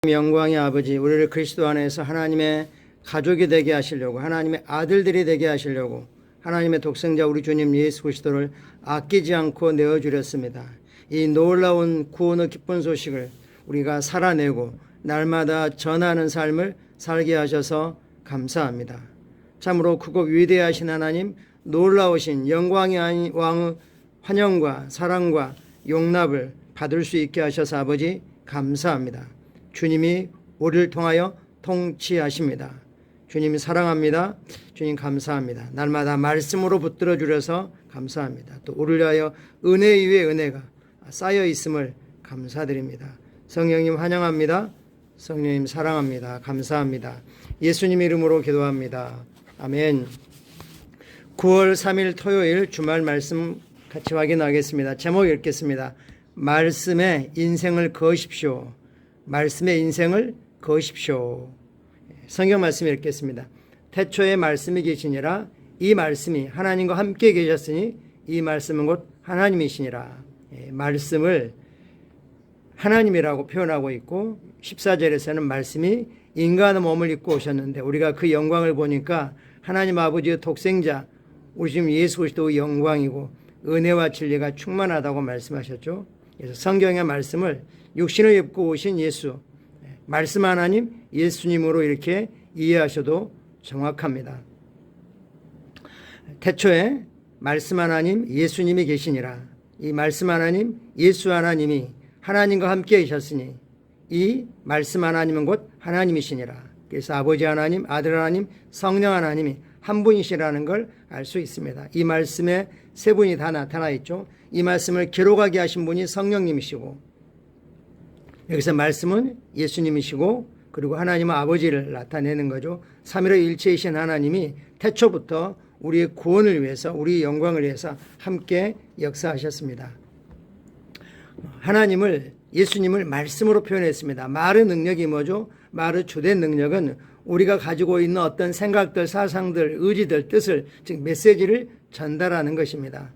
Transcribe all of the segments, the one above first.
영광의 아버지, 우리를 그리스도 안에서 하나님의 가족이 되게 하시려고, 하나님의 아들들이 되게 하시려고 하나님의 독생자 우리 주님 예수 그리스도를 아끼지 않고 내어주렸습니다. 이 놀라운 구원의 기쁜 소식을 우리가 살아내고 날마다 전하는 삶을 살게 하셔서 감사합니다. 참으로 크고 위대하신 하나님, 놀라우신 영광의 왕의 환영과 사랑과 용납을 받을 수 있게 하셔서 아버지 감사합니다. 주님이 우리를 통하여 통치하십니다. 주님이 사랑합니다. 주님 감사합니다. 날마다 말씀으로 붙들어 주셔서 감사합니다. 또 우리를 위하여 은혜 위에 은혜가 쌓여 있음을 감사드립니다. 성령님 환영합니다. 성령님 사랑합니다. 감사합니다. 예수님 이름으로 기도합니다. 아멘. 9월 3일 토요일 주말 말씀 같이 확인하겠습니다. 제목 읽겠습니다. 말씀에 인생을 거십시오. 말씀의 인생을 거십시오. 성경 말씀 읽겠습니다. 태초에 말씀이 계시니라. 이 말씀이 하나님과 함께 계셨으니 이 말씀은 곧 하나님이시니라. 말씀을 하나님이라고 표현하고 있고 14절에서는 말씀이 인간의 몸을 입고 오셨는데 우리가 그 영광을 보니까 하나님 아버지의 독생자 우리 지금 예수 그리스도의 영광이고 은혜와 진리가 충만하다고 말씀하셨죠. 그래서 성경의 말씀을 육신을 입고 오신 예수, 말씀 하나님 예수님으로 이렇게 이해하셔도 정확합니다. 태초에 말씀 하나님 예수님이 계시니라. 이 말씀 하나님 예수 하나님이 하나님과 함께 계셨으니 이 말씀 하나님은 곧 하나님이시니라. 그래서 아버지 하나님, 아들 하나님, 성령 하나님이 한 분이시라는 걸 알 수 있습니다. 이 말씀에 세 분이 다 나타나 있죠. 이 말씀을 기록하게 하신 분이 성령님이시고 여기서 말씀은 예수님이시고 그리고 하나님은 아버지를 나타내는 거죠. 삼위일체 일체이신 하나님이 태초부터 우리의 구원을 위해서 우리의 영광을 위해서 함께 역사하셨습니다. 하나님을 예수님을 말씀으로 표현했습니다. 말의 능력이 뭐죠? 말의 주된 능력은 우리가 가지고 있는 어떤 생각들, 사상들, 의지들, 뜻을 즉 메시지를 전달하는 것입니다.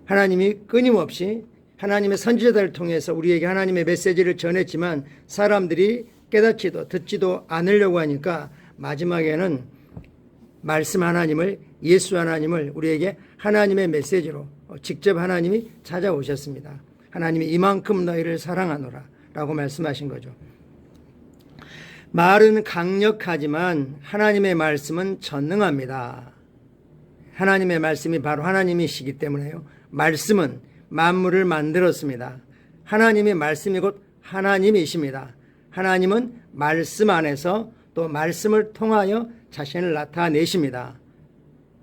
하나님이 끊임없이 하나님의 선지자들을 통해서 우리에게 하나님의 메시지를 전했지만 사람들이 깨닫지도 듣지도 않으려고 하니까 마지막에는 말씀 하나님을 예수 하나님을 우리에게 하나님의 메시지로 직접 하나님이 찾아오셨습니다. 하나님이 이만큼 너희를 사랑하노라 라고 말씀하신 거죠. 말은 강력하지만 하나님의 말씀은 전능합니다. 하나님의 말씀이 바로 하나님이시기 때문에요. 말씀은 만물을 만들었습니다. 하나님의 말씀이 곧 하나님이십니다. 하나님은 말씀 안에서 또 말씀을 통하여 자신을 나타내십니다.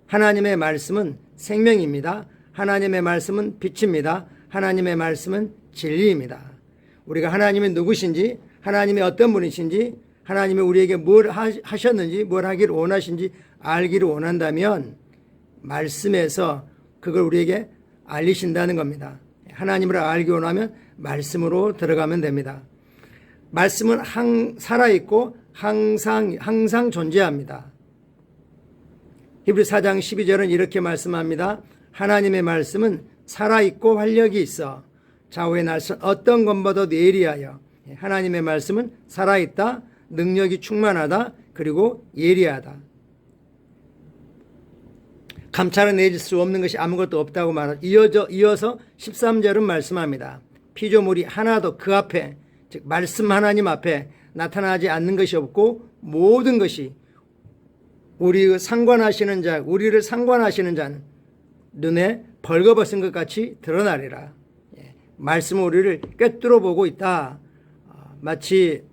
하나님의 말씀은 생명입니다. 하나님의 말씀은 빛입니다. 하나님의 말씀은 진리입니다. 우리가 하나님이 누구신지, 하나님이 어떤 분이신지, 하나님이 우리에게 뭘 하셨는지, 뭘 하기를 원하신지 알기를 원한다면 말씀에서 그걸 우리에게 알리신다는 겁니다. 하나님을 알기 원하면 말씀으로 들어가면 됩니다. 말씀은 살아있고 항상 존재합니다. 히브리 4장 12절은 이렇게 말씀합니다. 하나님의 말씀은 살아있고 활력이 있어 좌우의 날선 어떤 것보다도 예리하여. 하나님의 말씀은 살아있다, 능력이 충만하다, 그리고 예리하다. 감찰해낼 수 없는 것이 아무것도 없다고 이어서 13절은 말씀합니다. 피조물이 하나도 그 앞에 즉 말씀 하나님 앞에 나타나지 않는 것이 없고 모든 것이 우리를 상관하시는 자는 눈에 벌거벗은 것 같이 드러나리라. 말씀은 우리를 꿰뚫어 보고 있다. 마치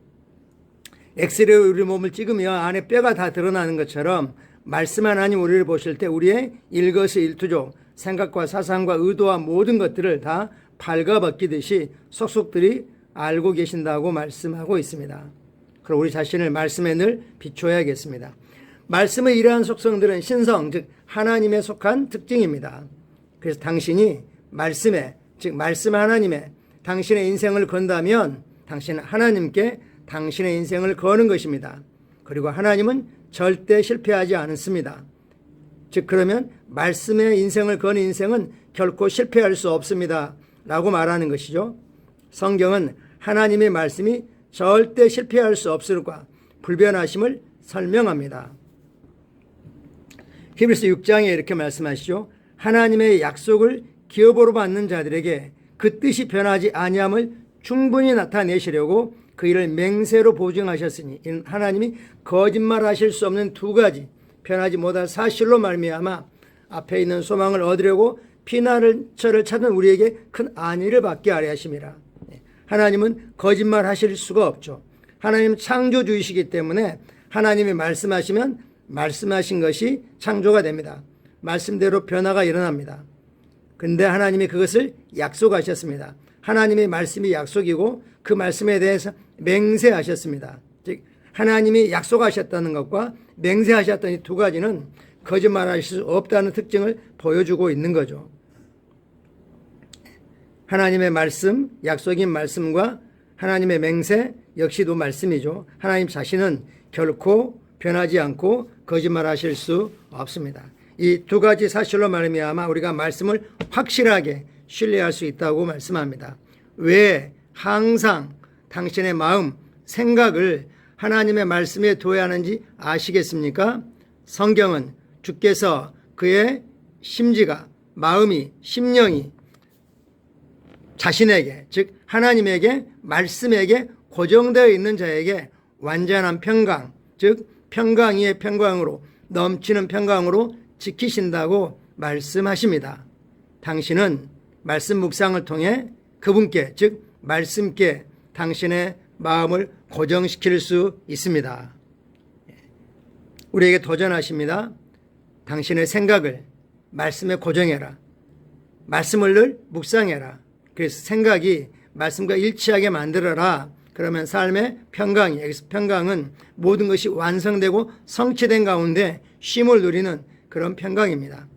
엑스레이 우리 몸을 찍으면 안에 뼈가 다 드러나는 것처럼 말씀 하나님 우리를 보실 때 우리의 일거수일투족 생각과 사상과 의도와 모든 것들을 다 발가벗기듯이 속속들이 알고 계신다고 말씀하고 있습니다. 그럼 우리 자신을 말씀에 늘 비춰야겠습니다. 말씀의 이러한 속성들은 신성 즉 하나님에 속한 특징입니다. 그래서 당신이 말씀에 즉 말씀 하나님에 당신의 인생을 건다면 당신은 하나님께 당신의 인생을 거는 것입니다. 그리고 하나님은 절대 실패하지 않습니다. 즉 그러면 말씀의 인생을 거는 인생은 결코 실패할 수 없습니다 라고 말하는 것이죠. 성경은 하나님의 말씀이 절대 실패할 수 없을까 불변하심을 설명합니다. 히브리서 6장에 이렇게 말씀하시죠. 하나님의 약속을 기업으로 받는 자들에게 그 뜻이 변하지 아니함을 충분히 나타내시려고 그 일을 맹세로 보증하셨으니 이는 하나님이 거짓말하실 수 없는 두 가지 변하지 못할 사실로 말미암아 앞에 있는 소망을 얻으려고 피난처를 찾은 우리에게 큰 안위를 받게 하려 하심이라. 하나님은 거짓말하실 수가 없죠. 하나님은 창조주이시기 때문에 하나님이 말씀하시면 말씀하신 것이 창조가 됩니다. 말씀대로 변화가 일어납니다. 그런데 하나님이 그것을 약속하셨습니다. 하나님의 말씀이 약속이고 그 말씀에 대해서 맹세하셨습니다. 즉 하나님이 약속하셨다는 것과 맹세하셨던 이 두 가지는 거짓말하실 수 없다는 특징을 보여주고 있는 거죠. 하나님의 말씀, 약속인 말씀과 하나님의 맹세 역시도 말씀이죠. 하나님 자신은 결코 변하지 않고 거짓말하실 수 없습니다. 이 두 가지 사실로 말미암아 우리가 말씀을 확실하게 신뢰할 수 있다고 말씀합니다. 왜 항상 당신의 마음, 생각을 하나님의 말씀에 둬야 하는지 아시겠습니까? 성경은 주께서 그의 심지가, 마음이, 심령이 자신에게, 즉 하나님에게, 말씀에게 고정되어 있는 자에게 완전한 평강, 즉 평강 위의 평강으로, 넘치는 평강으로 지키신다고 말씀하십니다. 당신은 말씀 묵상을 통해 그분께, 즉 말씀께 당신의 마음을 고정시킬 수 있습니다. 우리에게 도전하십니다. 당신의 생각을 말씀에 고정해라. 말씀을 늘 묵상해라. 그래서 생각이 말씀과 일치하게 만들어라. 그러면 삶의 평강이, 여기서 평강은 모든 것이 완성되고 성취된 가운데 쉼을 누리는 그런 평강입니다.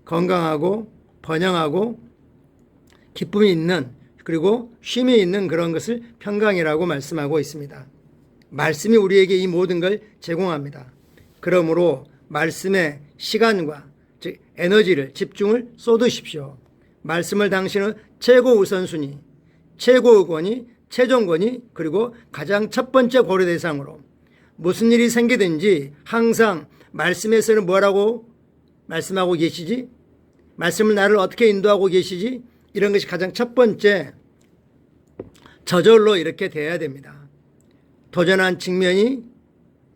건강하고 번영하고 기쁨이 있는, 그리고 쉼이 있는 그런 것을 평강이라고 말씀하고 있습니다. 말씀이 우리에게 이 모든 걸 제공합니다. 그러므로 말씀에 시간과 즉 에너지를, 집중을 쏟으십시오. 말씀을 당신은 최고 우선순위, 최고 의권이, 최종권이, 그리고 가장 첫 번째 고려 대상으로 무슨 일이 생기든지 항상 말씀에서는 뭐라고 말씀하고 계시지? 말씀을 나를 어떻게 인도하고 계시지? 이런 것이 가장 첫 번째 저절로 이렇게 돼야 됩니다. 도전한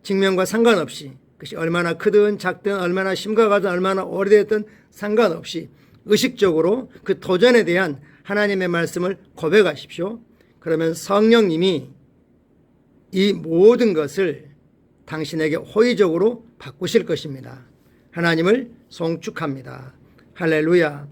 직면과 상관없이, 그것이 얼마나 크든 작든 얼마나 심각하든 얼마나 오래됐든 상관없이 의식적으로 그 도전에 대한 하나님의 말씀을 고백하십시오. 그러면 성령님이 이 모든 것을 당신에게 호의적으로 바꾸실 것입니다. 하나님을 송축합니다. 할렐루야.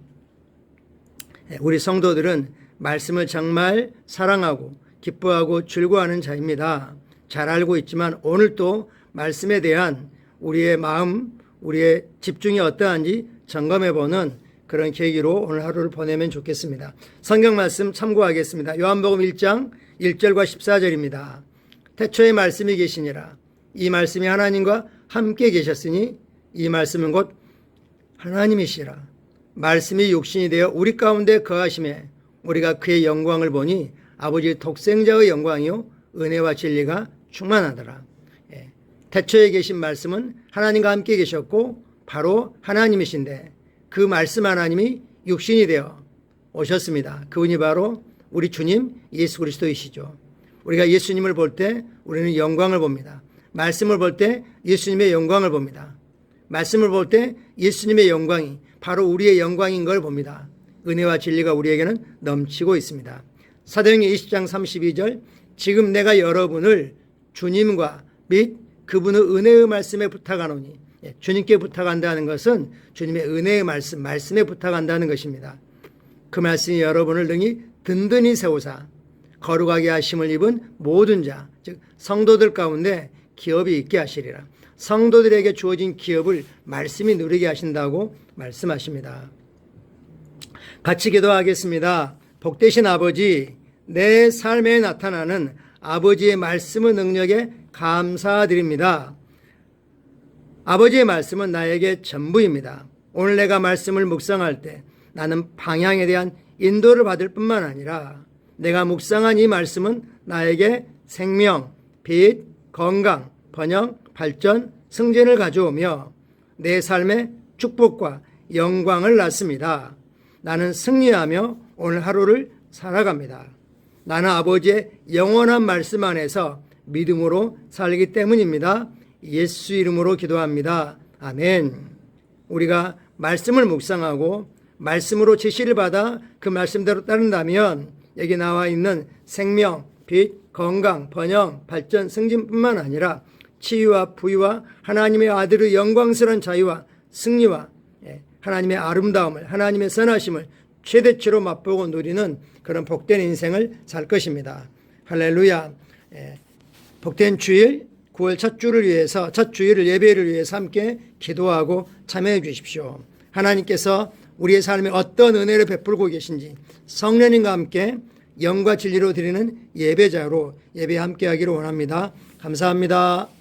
우리 성도들은 말씀을 정말 사랑하고 기뻐하고 즐거워하는 자입니다. 잘 알고 있지만 오늘 또 말씀에 대한 우리의 마음, 우리의 집중이 어떠한지 점검해보는 그런 계기로 오늘 하루를 보내면 좋겠습니다. 성경 말씀 참고하겠습니다. 요한복음 1장 1절과 14절입니다. 태초에 말씀이 계시니라. 이 말씀이 하나님과 함께 계셨으니 이 말씀은 곧 하나님이시라. 말씀이 육신이 되어 우리 가운데 거하심에 우리가 그의 영광을 보니 아버지의 독생자의 영광이요 은혜와 진리가 충만하더라. 태초에 계신 말씀은 하나님과 함께 계셨고 바로 하나님이신데 그 말씀 하나님이 육신이 되어 오셨습니다. 그분이 바로 우리 주님 예수 그리스도이시죠. 우리가 예수님을 볼 때 우리는 영광을 봅니다. 말씀을 볼 때 예수님의 영광을 봅니다. 말씀을 볼 때 예수님의 영광이 바로 우리의 영광인 걸 봅니다. 은혜와 진리가 우리에게는 넘치고 있습니다. 사도행전 20장 32절 지금 내가 여러분을 주님과 및 그분의 은혜의 말씀에 부탁하노니, 주님께 부탁한다는 것은 주님의 은혜의 말씀에 부탁한다는 것입니다. 그 말씀이 여러분을 능히 든든히 세우사 거룩하게 하심을 입은 모든 자, 즉 성도들 가운데 기업이 있게 하시리라. 성도들에게 주어진 기업을 말씀이 누리게 하신다고 말씀하십니다. 같이 기도하겠습니다. 복되신 아버지, 내 삶에 나타나는 아버지의 말씀의 능력에 감사드립니다. 아버지의 말씀은 나에게 전부입니다. 오늘 내가 말씀을 묵상할 때 나는 방향에 대한 인도를 받을 뿐만 아니라 내가 묵상한 이 말씀은 나에게 생명, 빛, 건강, 번영, 발전, 승진을 가져오며 내 삶에 축복과 영광을 낳습니다. 나는 승리하며 오늘 하루를 살아갑니다. 나는 아버지의 영원한 말씀 안에서 믿음으로 살기 때문입니다. 예수 이름으로 기도합니다. 아멘. 우리가 말씀을 묵상하고 말씀으로 지시를 받아 그 말씀대로 따른다면 여기 나와 있는 생명, 빛, 건강, 번영, 발전, 승진뿐만 아니라 치유와 부유와 하나님의 아들의 영광스러운 자유와 승리와 하나님의 아름다움을, 하나님의 선하심을 최대치로 맛보고 누리는 그런 복된 인생을 살 것입니다. 할렐루야. 복된 주일 9월 첫 주일을 예배를 위해서 함께 기도하고 참여해 주십시오. 하나님께서 우리의 삶에 어떤 은혜를 베풀고 계신지 성령님과 함께 영과 진리로 드리는 예배자로 예배 함께 하기를 원합니다. 감사합니다.